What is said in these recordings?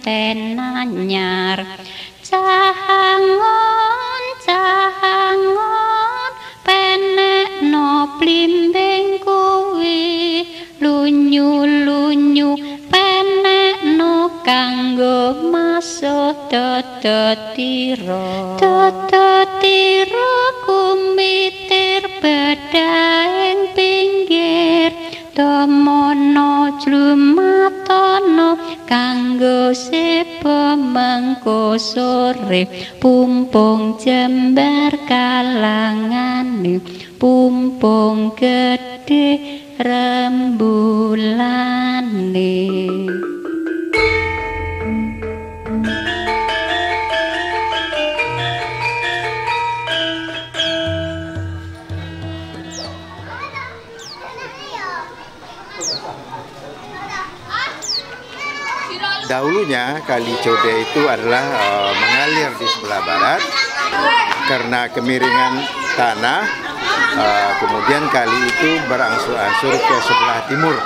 manten anyar cahangon cahangon penekno blimbing kuwi lunyu-lunyu penekno kanggo masuk tetira kumitir bedaing pinggir tomono jlumatono kanggo sepo mengko sore pumpung jembar kalangane pumpung gedhe rembulane. Dahulunya Kali Code itu adalah mengalir di sebelah barat karena kemiringan tanah, kemudian kali itu berangsur-angsur ke sebelah timur.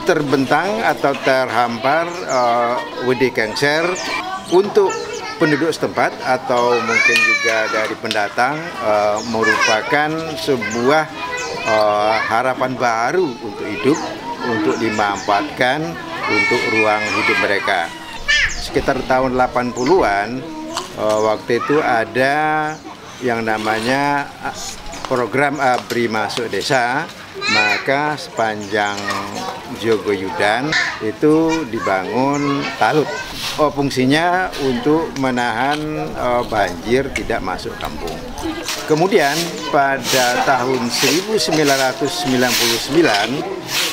Terbentang atau terhampar Wedi Kengser untuk penduduk setempat atau mungkin juga dari pendatang merupakan sebuah harapan baru untuk hidup, untuk dimanfaatkan untuk ruang hidup mereka. Sekitar tahun 80-an, waktu itu ada yang namanya program ABRI Masuk Desa, maka sepanjang Jogoyudan itu dibangun talut. Fungsinya untuk menahan banjir tidak masuk kampung. Kemudian pada tahun 1999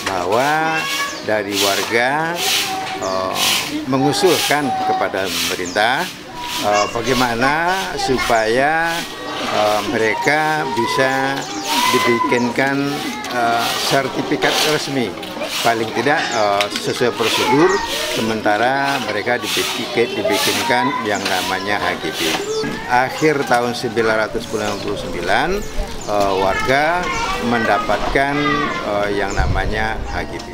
bahwa dari warga mengusulkan kepada pemerintah bagaimana supaya mereka bisa dibikinkan sertifikat resmi, paling tidak sesuai prosedur, sementara mereka dibikinkan yang namanya HGB. Akhir tahun 1999 warga mendapatkan yang namanya HGB.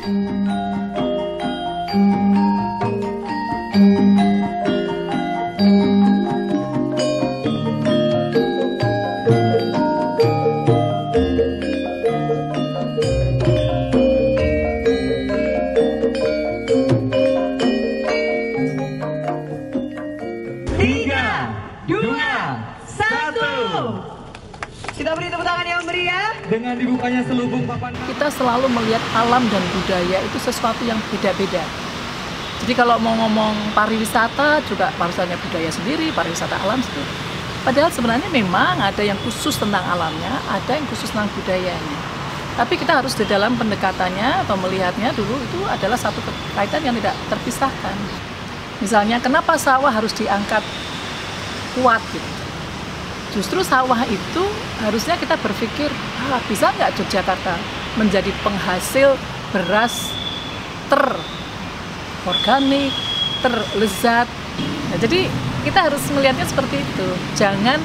Kita beri tepuk tangan yang meriah dengan dibukanya selubung papan. Kita selalu melihat alam dan budaya itu sesuatu yang beda-beda. Jadi kalau mau ngomong pariwisata juga pariwisata budaya sendiri, pariwisata alam sendiri. Padahal sebenarnya memang ada yang khusus tentang alamnya, ada yang khusus tentang budayanya. Tapi kita harus di dalam pendekatannya atau melihatnya dulu itu adalah satu kaitan yang tidak terpisahkan. Misalnya kenapa sawah harus diangkat kuat gitu. Justru sawah itu harusnya kita berpikir, bisa nggak Yogyakarta menjadi penghasil beras terorganik, terlezat. Nah, jadi kita harus melihatnya seperti itu. Jangan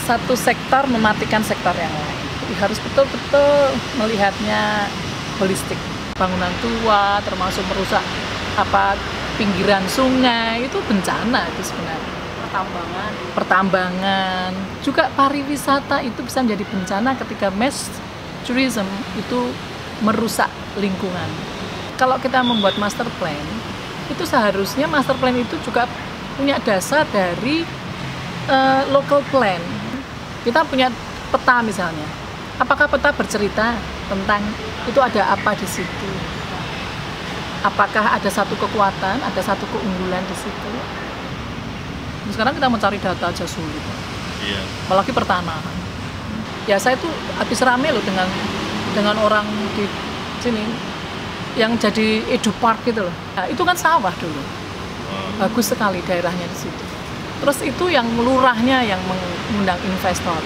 satu sektor mematikan sektor yang lain. Jadi harus betul-betul melihatnya holistik. Bangunan tua termasuk merusak pinggiran sungai itu bencana itu sebenarnya. Pertambangan, juga pariwisata itu bisa menjadi bencana ketika mass tourism itu merusak lingkungan. Kalau kita membuat master plan, itu seharusnya master plan itu juga punya dasar dari local plan. Kita punya peta misalnya, apakah peta bercerita tentang itu ada apa di situ? Apakah ada satu kekuatan, ada satu keunggulan di situ? Sekarang kita mencari data aja sulit, iya. Apalagi pertanahan. Ya saya tuh habis rame loh dengan orang di sini yang jadi Edupark gitu loh. Nah, itu kan sawah dulu, bagus sekali daerahnya di situ. Terus itu yang lurahnya yang mengundang investor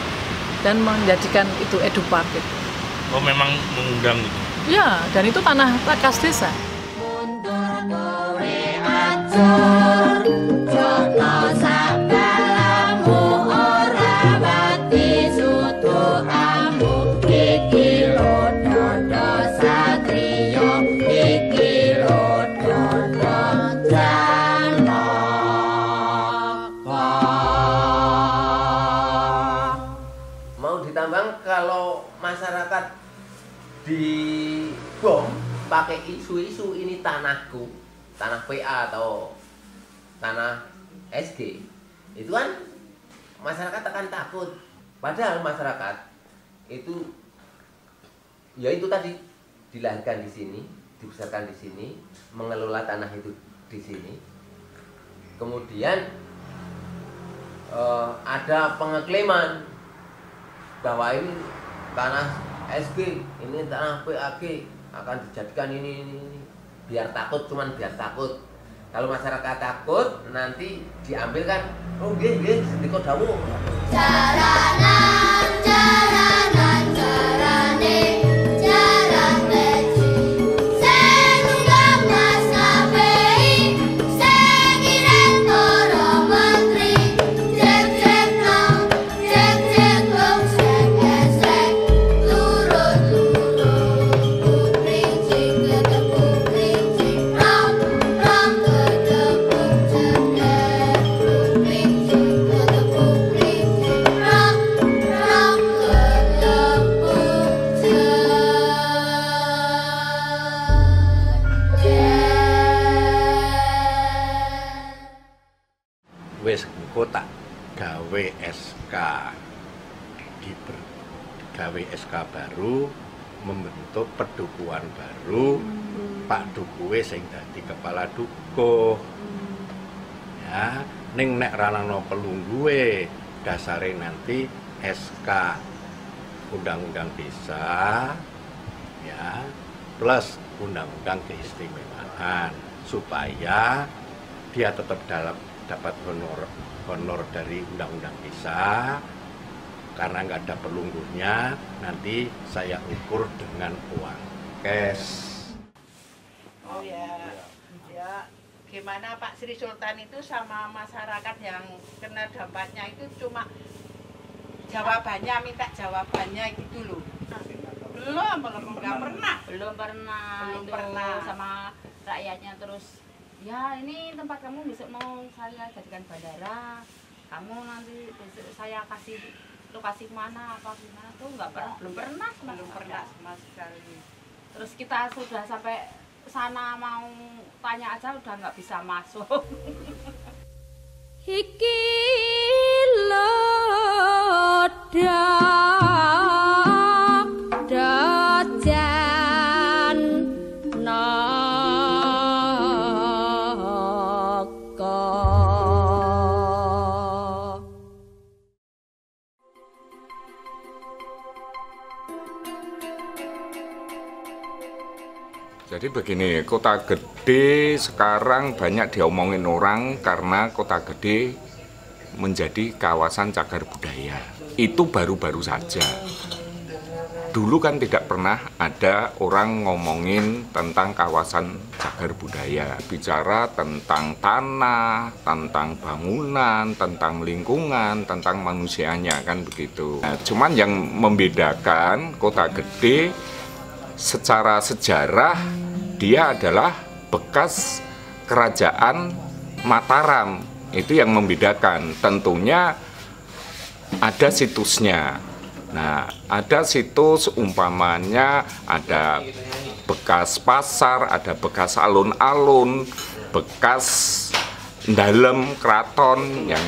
dan menjadikan itu Edupark gitu. Oh memang mengundang gitu? Ya, dan itu tanah kas desa. Satrio iki lodo gampang kalau masyarakat dibom pakai isu-isu ini tanahku, tanah PA atau tanah SG, itu kan masyarakat akan takut. Padahal masyarakat itu ya itu tadi dilahirkan di sini, dibesarkan di sini, mengelola tanah itu di sini. Kemudian ada pengeklaman bahwa ini tanah SG, ini tanah PAG akan dijadikan ini. Biar takut, cuman biar takut. Kalau masyarakat takut, nanti diambil kan, oh nggih, sedika dawuh. Jaranan, jaranan, jarane, jaran beji. Sing tunggang mas kabeh, sing iren para menteri. Jek jek long, sek esek, turut turut, putring cing ketepung pring cing rong, rong ketepung cedek, pring cing ketepung pring cing rong, rong ketepung cedek. Wis kota gawe SK gawe SK baru, membentuk pedukuhan baru, Pak Dukuhe sing dadi kepala dukuh. Ya, ning nek ranano pelungguhe dasare nanti SK Undang-Undang Desa ya plus Undang-Undang Keistimewaan supaya dia tetap dapat honor dari Undang-Undang Desa. Karena nggak ada pelungguhnya, nanti saya ukur dengan uang cash. Oh ya, ya gimana Pak Sri Sultan itu sama masyarakat yang kena dampaknya itu cuma jawabannya, minta jawabannya gitu loh. Belum pernah sama rakyatnya. Terus ya ini tempat kamu besok mau saya jadikan bandara, kamu nanti besok saya kasih lokasi mana apa gimana tuh belum pernah sama sekali. Terus kita sudah sampai sana mau tanya aja udah nggak bisa masuk. Iki lodak dajan Jadi begini, kota gede sekarang banyak diomongin orang karena kota gede menjadi kawasan cagar budaya. Itu baru-baru saja. Dulu kan tidak pernah ada orang ngomongin tentang kawasan cagar budaya. Bicara tentang tanah, tentang bangunan, tentang lingkungan, tentang manusianya, kan begitu. Nah, cuman yang membedakan kota gede secara sejarah dia adalah bekas kerajaan Mataram. Itu yang membedakan. Tentunya ada situsnya. Nah, ada situs umpamanya ada bekas pasar, ada bekas alun-alun, bekas dalem keraton yang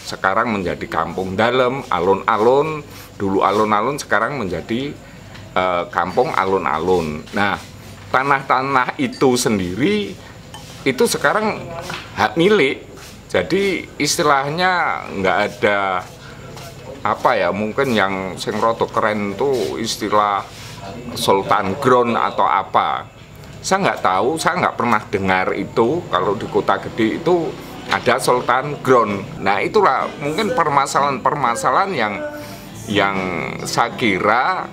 sekarang menjadi kampung dalem, alun-alun, dulu alun-alun sekarang menjadi kampung alun-alun. Nah, tanah-tanah itu sendiri itu sekarang hak milik. Jadi istilahnya nggak ada apa ya, mungkin yang sing rada keren tuh istilah Sultan Ground atau apa. Saya nggak tahu, saya nggak pernah dengar itu kalau di kota gede itu ada Sultan Ground. Nah, itulah mungkin permasalahan-permasalahan yang saya kira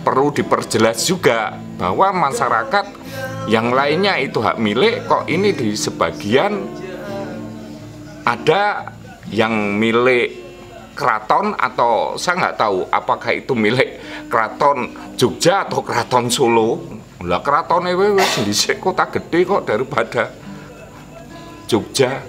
perlu diperjelas juga, bahwa masyarakat yang lainnya itu hak milik, kok ini di sebagian ada yang milik keraton, atau saya nggak tahu apakah itu milik keraton Jogja atau keraton Solo. Lah keratonnya wis dhisik kota gede kok daripada Jogja.